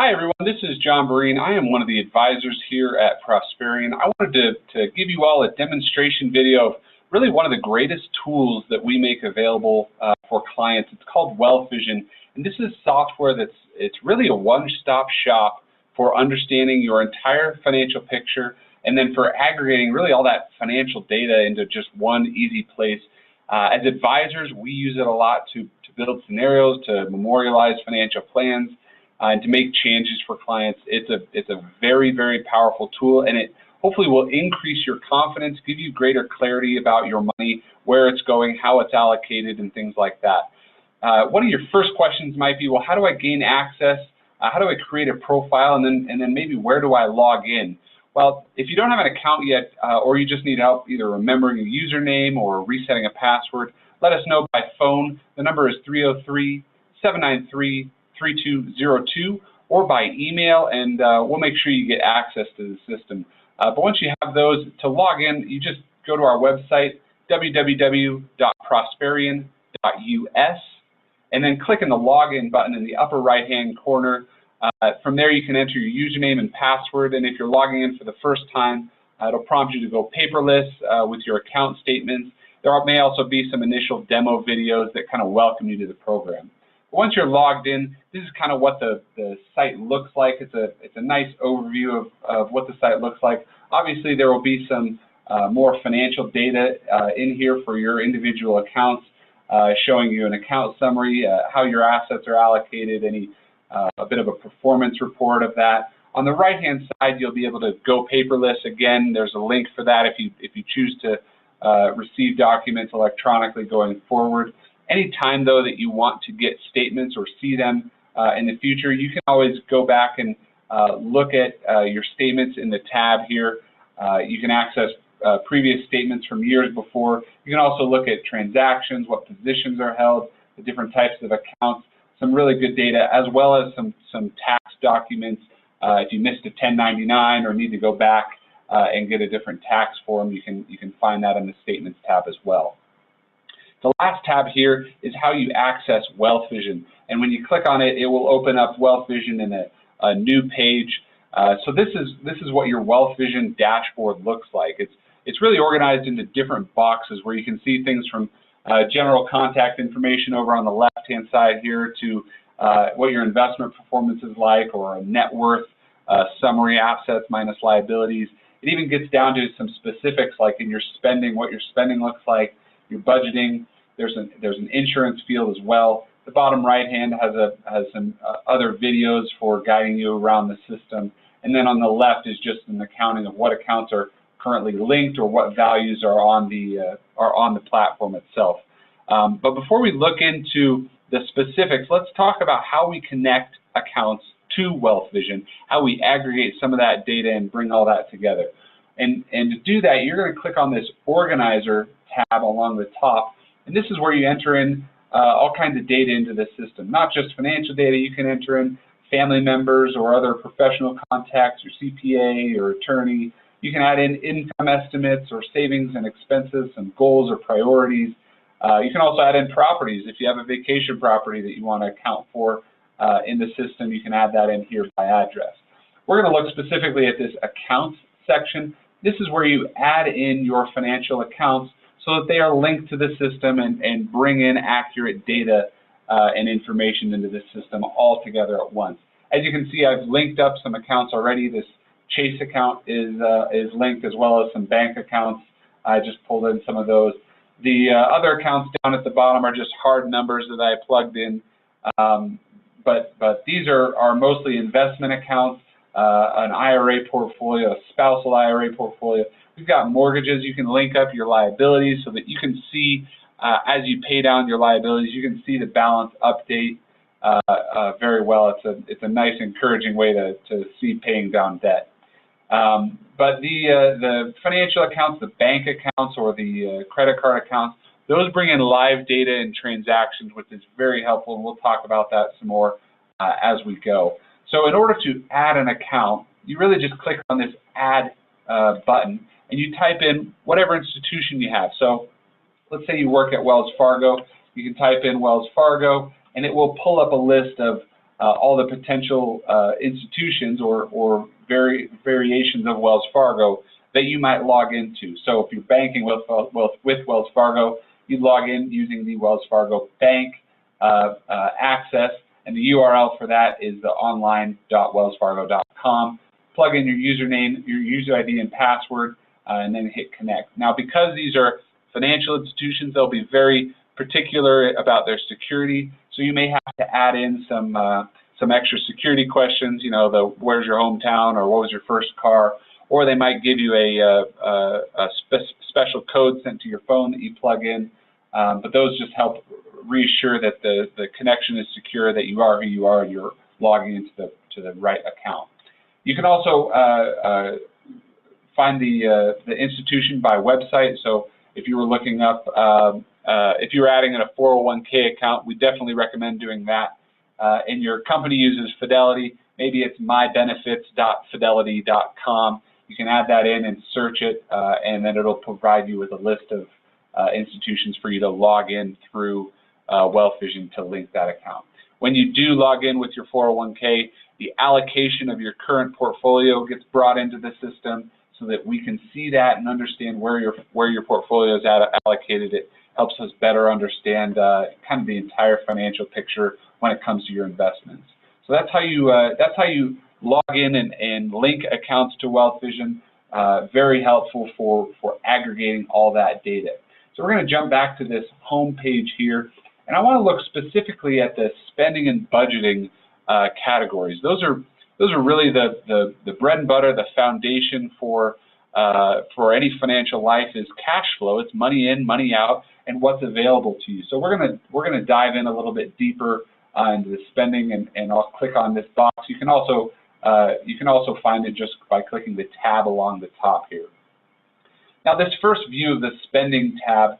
Hi everyone, this is John Breen. I am one of the advisors here at Prosperion. I wanted to give you all a demonstration video of really one of the greatest tools that we make available for clients. It's called WealthVision, and this is software it's really a one-stop shop for understanding your entire financial picture and then for aggregating really all that financial data into just one easy place. As advisors, we use it a lot to build scenarios, to memorialize financial plans, and to make changes for clients. It's a very, very powerful tool, and it hopefully will increase your confidence, give you greater clarity about your money, where it's going, how it's allocated, and things like that. One of your first questions might be, well, how do I gain access? How do I create a profile, and then maybe where do I log in? Well, if you don't have an account yet, or you just need help either remembering a username or resetting a password, let us know by phone. The number is 303-793-3202 or by email, and we'll make sure you get access to the system. But once you have those, to log in, you just go to our website, www.prosperion.us, and then click on the login button in the upper right-hand corner. From there, you can enter your username and password, and if you're logging in for the first time, it'll prompt you to go paperless with your account statements. There may also be some initial demo videos that kind of welcome you to the program. Once you're logged in, this is kind of what the site looks like. It's a nice overview of what the site looks like. Obviously, there will be some more financial data in here for your individual accounts, showing you an account summary, how your assets are allocated, a bit of a performance report of that. On the right-hand side, you'll be able to go paperless. Again, there's a link for that if you choose to receive documents electronically going forward. Anytime, though, that you want to get statements or see them in the future, you can always go back and look at your statements in the tab here. You can access previous statements from years before. You can also look at transactions, what positions are held, the different types of accounts, some really good data, as well as some tax documents. If you missed a 1099 or need to go back and get a different tax form, you can find that in the Statements tab as well. The last tab here is how you access WealthVision, and when you click on it, it will open up WealthVision in a new page. So this is what your WealthVision Dashboard looks like. It's really organized into different boxes where you can see things from general contact information over on the left-hand side here to what your investment performance is like, or a net worth summary, assets minus liabilities. It even gets down to some specifics like in your spending, what your spending looks like, your budgeting. There's an insurance field as well. The bottom right hand has some other videos for guiding you around the system, and then on the left is just an accounting of what accounts are currently linked or what values are on the platform itself. But before we look into the specifics, let's talk about how we connect accounts to WealthVision, how we aggregate some of that data and bring all that together. And to do that, you're going to click on this Organizer tab along the top, and this is where you enter in all kinds of data into the system. Not just financial data, you can enter in family members or other professional contacts, your CPA or attorney. You can add in income estimates or savings and expenses, some goals or priorities. You can also add in properties. If you have a vacation property that you want to account for in the system, you can add that in here by address. We're going to look specifically at this accounts section. This is where you add in your financial accounts so that they are linked to the system and bring in accurate data and information into the system all together at once. As you can see, I've linked up some accounts already. This Chase account is linked, as well as some bank accounts. I just pulled in some of those. The other accounts down at the bottom are just hard numbers that I plugged in, but these are mostly investment accounts, an IRA portfolio, a spousal IRA portfolio. We've got mortgages. You can link up your liabilities so that you can see, as you pay down your liabilities, you can see the balance update very well. It's a nice, encouraging way to see paying down debt. But the financial accounts, the bank accounts, or the credit card accounts, those bring in live data and transactions, which is very helpful, and we'll talk about that some more as we go. So in order to add an account, you really just click on this Add button, and you type in whatever institution you have. So let's say you work at Wells Fargo. You can type in Wells Fargo, and it will pull up a list of all the potential institutions or variations of Wells Fargo that you might log into. So if you're banking with Wells Fargo, you log in using the Wells Fargo Bank access, and the URL for that is the online.wellsfargo.com. Plug in your username, your user ID and password, and then hit connect. Now, because these are financial institutions, they'll be very particular about their security, so you may have to add in some extra security questions, you know, the where's your hometown, or what was your first car, or they might give you a special code sent to your phone that you plug in, but those just help reassure that the connection is secure, that you are who you are, and you're logging into the right account. You can also find the institution by website. So if you were looking up, if you were adding in a 401k account, we definitely recommend doing that. And your company uses Fidelity, maybe it's mybenefits.fidelity.com. You can add that in and search it, and then it'll provide you with a list of institutions for you to log in through WealthVision to link that account. When you do log in with your 401k, the allocation of your current portfolio gets brought into the system so that we can see that and understand where your portfolio is allocated. It helps us better understand kind of the entire financial picture when it comes to your investments. So that's how you log in and link accounts to WealthVision. Very helpful for aggregating all that data. So we're going to jump back to this home page here, and I want to look specifically at the spending and budgeting categories. Those are really the bread and butter, the foundation for any financial life is cash flow. It's money in, money out, and what's available to you. So we're gonna dive in a little bit deeper into the spending, and I'll click on this box. You can also find it just by clicking the tab along the top here. Now, this first view of the spending tab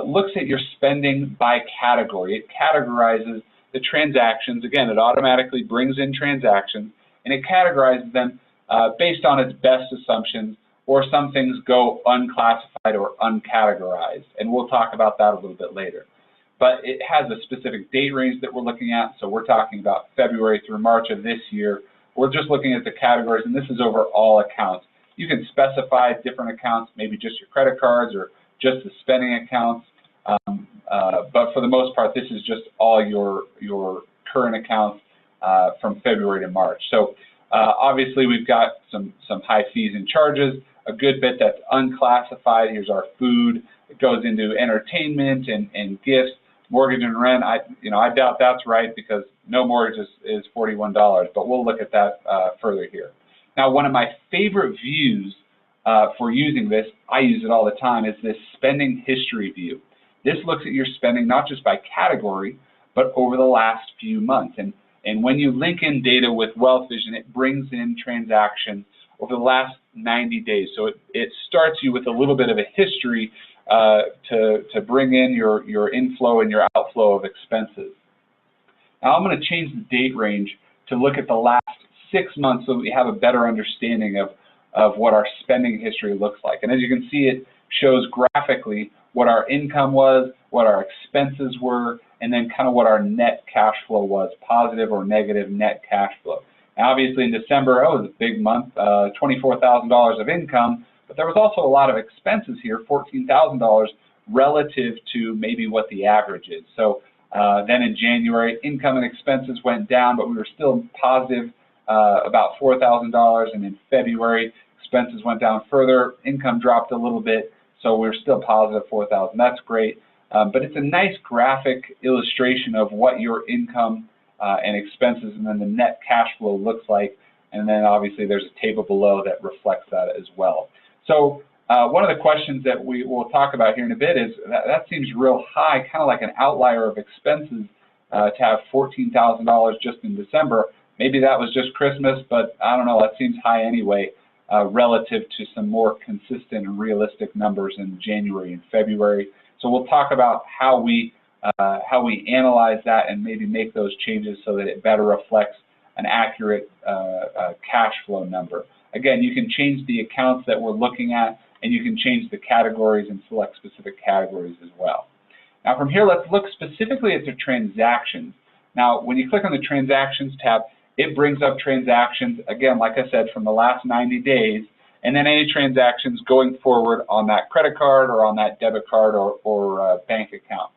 looks at your spending by category. It categorizes the transactions. Again, it automatically brings in transactions, and it categorizes them based on its best assumptions, or some things go unclassified or uncategorized, and we'll talk about that a little bit later. But it has a specific date range that we're looking at, so we're talking about February through March of this year. We're just looking at the categories, and this is over all accounts. You can specify different accounts, maybe just your credit cards or just the spending accounts, but for the most part, this is just all your current accounts from February to March. So obviously, we've got some high fees and charges, a good bit that's unclassified. Here's our food. It goes into entertainment and gifts, mortgage and rent. I doubt that's right, because no mortgage is $41, but we'll look at that further here. Now, one of my favorite views for using this, I use it all the time, is this spending history view. This looks at your spending not just by category, but over the last few months. And when you link in data with WealthVision, it brings in transactions over the last 90 days. So it starts you with a little bit of a history to bring in your inflow and your outflow of expenses. Now, I'm going to change the date range to look at the last 6 months so that we have a better understanding of what our spending history looks like. And as you can see, it shows graphically what our income was, what our expenses were, and then kind of what our net cash flow was, positive or negative net cash flow. Now, obviously in December, it was a big month, $24,000 of income, but there was also a lot of expenses here, $14,000 relative to maybe what the average is. So then in January, income and expenses went down, but we were still positive about $4,000, and in February, expenses went down further, income dropped a little bit, so we're still positive $4,000. That's great, but it's a nice graphic illustration of what your income and expenses and then the net cash flow looks like, and then obviously there's a table below that reflects that as well. So one of the questions that we will talk about here in a bit is that seems real high, kind of like an outlier of expenses to have $14,000 just in December. Maybe that was just Christmas, but I don't know, that seems high anyway relative to some more consistent and realistic numbers in January and February. So we'll talk about how we analyze that and maybe make those changes so that it better reflects an accurate cash flow number. Again, you can change the accounts that we're looking at, and you can change the categories and select specific categories as well. Now from here, let's look specifically at the transactions. Now, when you click on the Transactions tab, it brings up transactions, again, like I said, from the last 90 days, and then any transactions going forward on that credit card or on that debit card or bank account.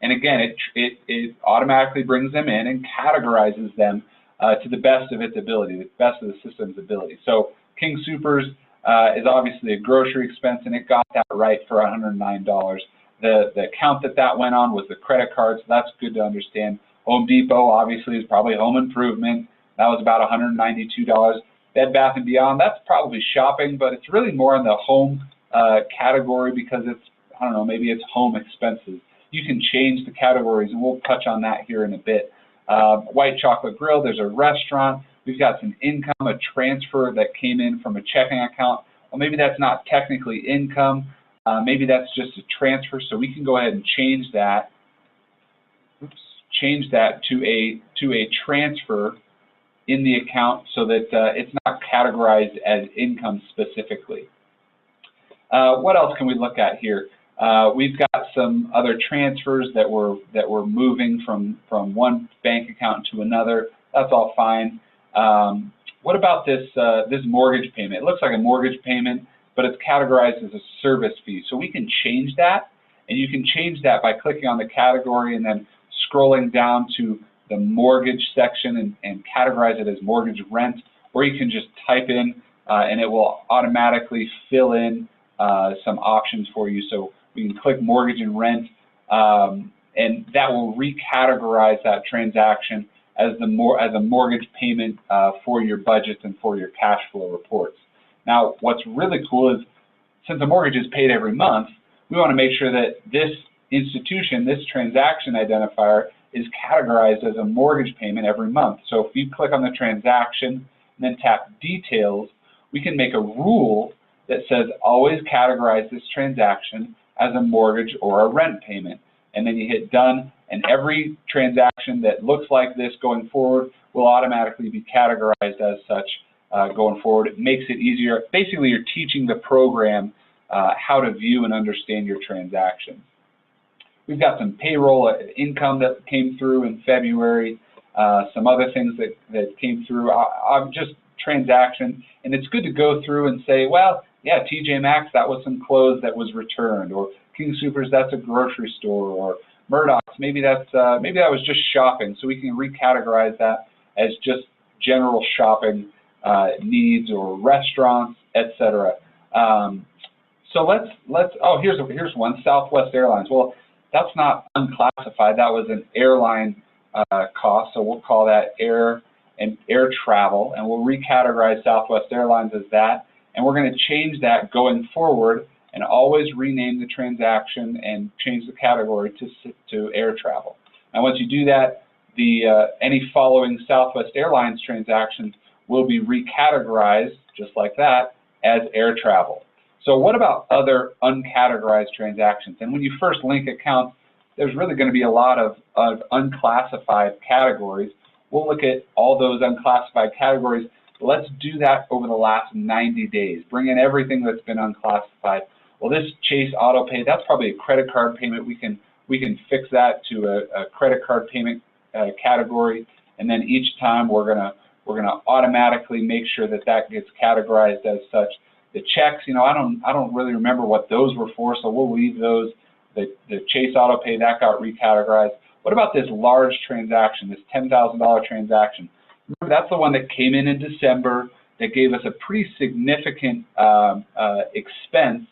And again, it automatically brings them in and categorizes them to the best of its ability, the best of the system's ability. So King Soopers is obviously a grocery expense, and it got that right for $109. The account that went on was the credit card, so that's good to understand. Home Depot obviously is probably home improvement. That was about $192. Bed Bath & Beyond, that's probably shopping, but it's really more in the home category because it's, I don't know, maybe it's home expenses. You can change the categories, and we'll touch on that here in a bit. White Chocolate Grill, there's a restaurant. We've got some income, a transfer that came in from a checking account. Well, maybe that's not technically income. Maybe that's just a transfer, so we can go ahead and change that. Change that to a transfer in the account so that it's not categorized as income specifically. What else can we look at here? We've got some other transfers that we're moving from one bank account to another. That's all fine. What about this this mortgage payment? It looks like a mortgage payment, but it's categorized as a service fee. So we can change that, and you can change that by clicking on the category and then scrolling down to the mortgage section and categorize it as mortgage rent, or you can just type in and it will automatically fill in some options for you. So we can click mortgage and rent, and that will recategorize that transaction as a mortgage payment for your budgets and for your cash flow reports. Now, what's really cool is since a mortgage is paid every month, we want to make sure that this institution, this transaction identifier, is categorized as a mortgage payment every month. So if you click on the transaction and then tap Details, we can make a rule that says always categorize this transaction as a mortgage or a rent payment. And then you hit Done, and every transaction that looks like this going forward will automatically be categorized as such going forward. It makes it easier. Basically, you're teaching the program how to view and understand your transactions. We've got some payroll income that came through in February, some other things that came through, just transactions, and it's good to go through and say, well, yeah, TJ Maxx, that was some clothes that was returned, or King Soopers, that's a grocery store, or Murdoch's, maybe that was just shopping, so we can recategorize that as just general shopping needs or restaurants, etc. So let's oh, here's one, Southwest Airlines. Well, that's not unclassified. That was an airline cost, so we'll call that air travel, and we'll recategorize Southwest Airlines as that, and we're going to change that going forward and always rename the transaction and change the category to air travel. Now, once you do that, any following Southwest Airlines transactions will be recategorized, just like that, as air travel. So what about other uncategorized transactions? And when you first link accounts, there's really going to be a lot of unclassified categories. We'll look at all those unclassified categories. Let's do that over the last 90 days. Bring in everything that's been unclassified. Well, this Chase Auto Pay, that's probably a credit card payment. We can fix that to a credit card payment category, and then each time we're gonna automatically make sure that gets categorized as such. The checks, you know, I don't really remember what those were for, so we'll leave those. The Chase Auto Pay, that got recategorized. What about this large transaction, this $10,000 transaction? Remember, that's the one that came in December that gave us a pretty significant expense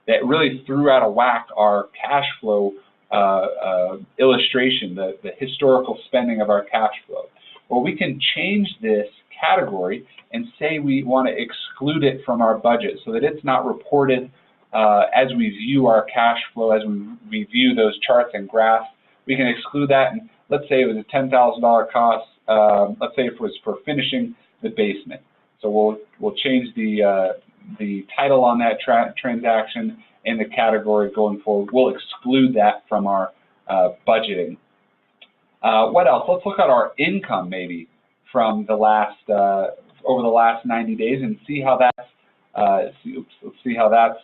that really threw out of whack our cash flow illustration, the historical spending of our cash flow. Well, we can change this category and say we want to exclude it from our budget so that it's not reported as we view our cash flow, as we view those charts and graphs. We can exclude that, and let's say it was a $10,000 cost. Let's say it was for finishing the basement. So we'll change the title on that transaction and the category going forward. We'll exclude that from our budgeting. What else? Let's look at our income maybe from the last over the last 90 days and see how that's let's see how that's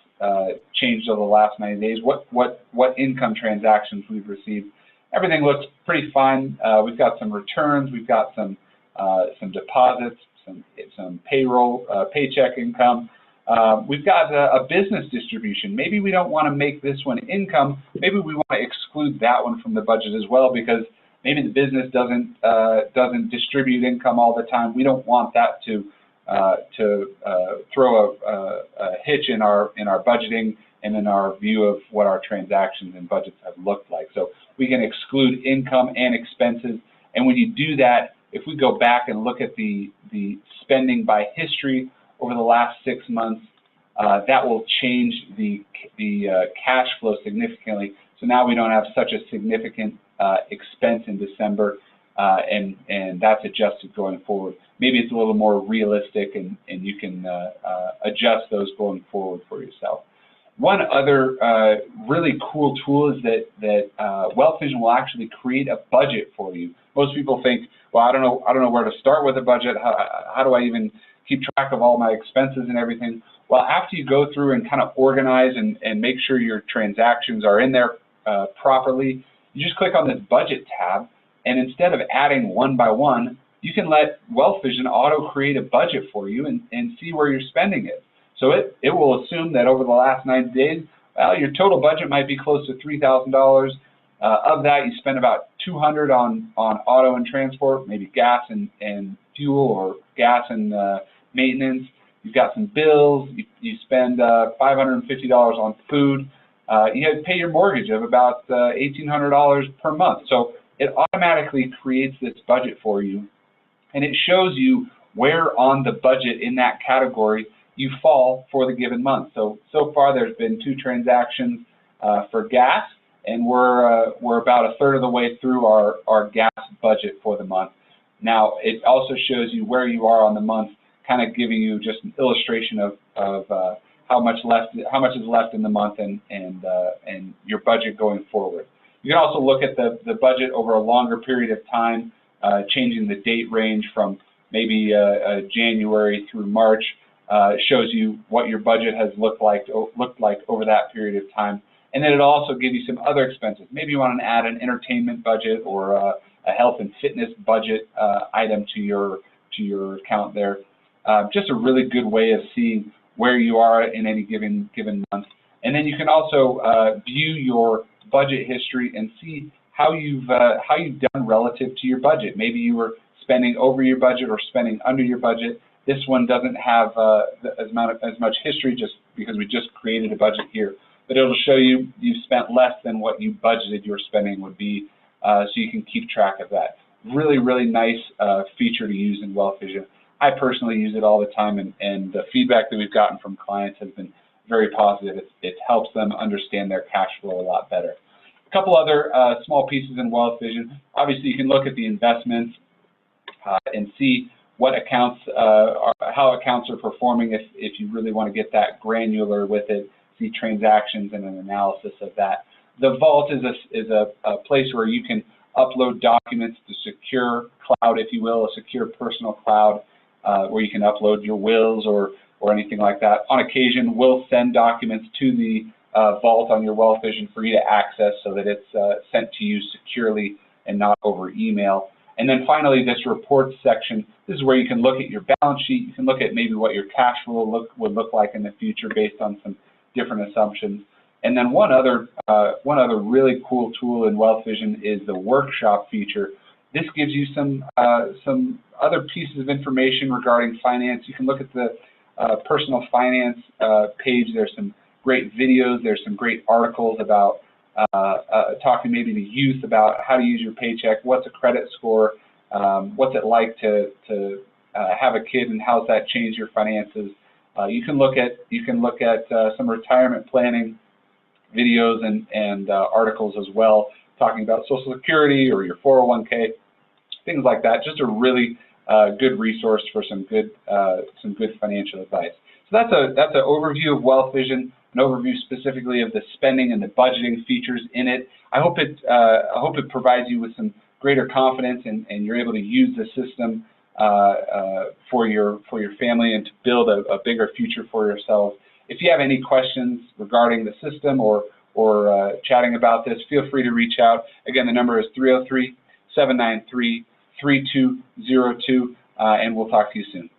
changed over the last 90 days. What income transactions we've received. everything looks pretty fine. We've got some returns, we've got some deposits, some payroll, paycheck income. We've got a business distribution. Maybe we don't want to make this one income. Maybe we want to exclude that one from the budget as well, because maybe the business doesn't distribute income all the time. We don't want that to throw a hitch in our budgeting and in our view of what our transactions and budgets have looked like. So we can exclude income and expenses. And when you do that, if we go back and look at the spending by history over the last 6 months, that will change the cash flow significantly. So now we don't have such a significant expense in December, and that's adjusted going forward. Maybe it's a little more realistic, and you can adjust those going forward for yourself. One other really cool tool is that WealthVision will actually create a budget for you. Most people think, well, I don't know where to start with a budget. How do I even keep track of all my expenses and everything? Well, after you go through and kind of organize and make sure your transactions are in there properly, you just click on this budget tab, and instead of adding one by one, you can let WealthVision auto create a budget for you and see where your spending is. So it will assume that over the last 90 days, well, your total budget might be close to $3,000. Of that, you spend about $200 on auto and transport, maybe gas and fuel, or gas and maintenance. You've got some bills. You spend $550 on food. You pay your mortgage of about $1,800 per month. So it automatically creates this budget for you, and it shows you where on the budget in that category you fall for the given month. So far there's been 2 transactions for gas, and we're about a third of the way through our gas budget for the month. Now it also shows you where you are on the month, kind of giving you just an illustration of how much is left in the month and your budget going forward. You can also look at the budget over a longer period of time, changing the date range from maybe January through March. Shows you what your budget has looked like over that period of time, and then it'll also give you some other expenses. Maybe you want to add an entertainment budget or a health and fitness budget item to your account there. Just a really good way of seeing where you are in any given month. And then you can also view your budget history and see how you've done relative to your budget. Maybe you were spending over your budget or spending under your budget. This one doesn't have as much history, just because we just created a budget here. But it'll show you you've spent less than what you budgeted your spending would be, so you can keep track of that. Really, really nice feature to use in WealthVision. I personally use it all the time, and the feedback that we've gotten from clients has been very positive. It helps them understand their cash flow a lot better. A couple other small pieces in WealthVision. Obviously, you can look at the investments and see what accounts how accounts are performing if you really want to get that granular with it, see transactions and an analysis of that. The Vault is a place where you can upload documents to secure cloud, if you will, a secure personal cloud, where you can upload your wills or anything like that. On occasion, we'll send documents to the Vault on your WealthVision for you to access, so that it's sent to you securely and not over email. And then finally, this reports section. This is where you can look at your balance sheet. You can look at maybe what your cash flow would look like in the future based on some different assumptions. And then one other really cool tool in WealthVision is the workshop feature. This gives you some other pieces of information regarding finance. You can look at the personal finance page. There's some great videos. There's some great articles about talking maybe to youth about how to use your paycheck, what's a credit score, what's it like to have a kid, and how's that changed your finances. You can look at some retirement planning videos and articles as well, talking about Social Security or your 401k, things like that. Just a really good resource for some good financial advice. So that's an overview of WealthVision, an overview specifically of the spending and the budgeting features in it. I hope it provides you with some greater confidence, and you're able to use the system for your family and to build a bigger future for yourselves. If you have any questions regarding the system or or chatting about this, feel free to reach out. Again, the number is 303-793-3202, and we'll talk to you soon.